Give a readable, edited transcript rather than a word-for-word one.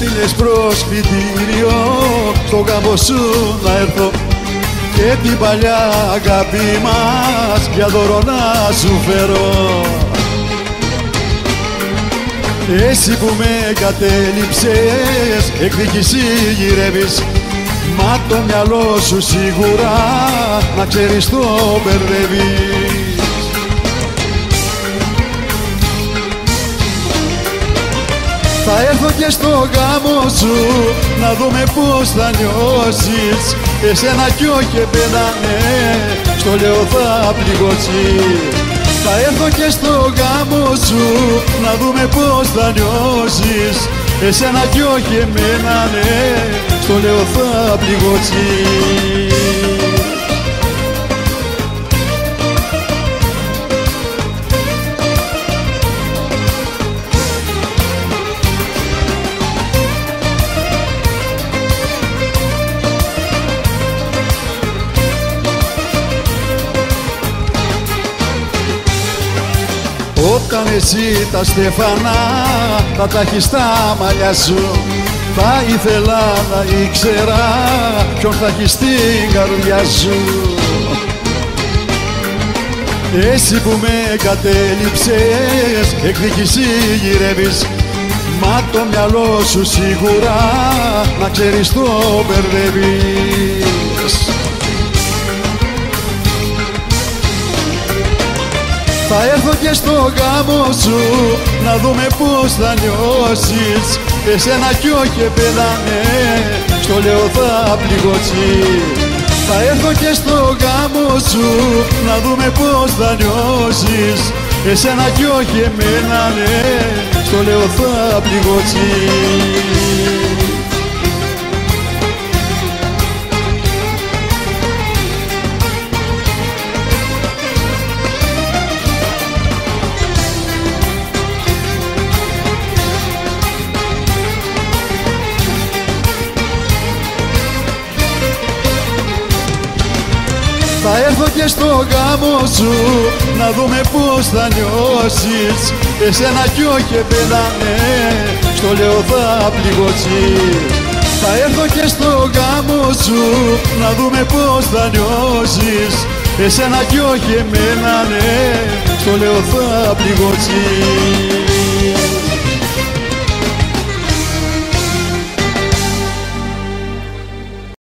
έλεγες προς κριτήριο στο γάμο σου να έρθω και την παλιά αγάπη μας για δώρο να σου φέρω. Εσύ που με κατέληψες εκδίκηση γυρεύεις, μα το μυαλό σου σίγουρα να ξέρεις το μπερδεύεις. Θα έρθω και στο γάμο σου να δούμε πως θα νιώσεις, εσένα κι όχι εμένα, ναι, στο λέω θα πληγώσεις. Θα έρθω και στο γάμο σου να δούμε πως θα νιώσεις, εσένα κι όχι εμένα, ναι, στο λέω θα πληγώσεις. Όταν εσύ τα στεφανά θα τα έχεις στα μαλλιά σου, θα ήθελα να ήξερα ποιον θα έχεις στην καρδιά σου. Εσύ που με κατέληψες εκδίκηση γυρεύεις, μα το μυαλό σου σίγουρα να ξέρεις το μπερδεύεις. Θα έρθω και στο γάμο σου να δούμε πως θα νιώσεις, εσένα κι όχι εμένα, ναι, στο λέω θα πληγώσεις. Θα έρθω και στο γάμο σου να δούμε πως θα νιώσεις, εσένα κι όχι εμένα, ναι, στο λέω θα πληγώσεις. Θα έρθω και στο γάμο σου να δούμε πως θα νιώσεις, εσένα κι όχι εμένα, ναι, στο λέω θα πληγώσεις. Θα έρθω και στο γάμο σου να δούμε πως θα νιώσεις, εσένα κι όχι εμένα, ναι, στο λέω θα πληγώσεις.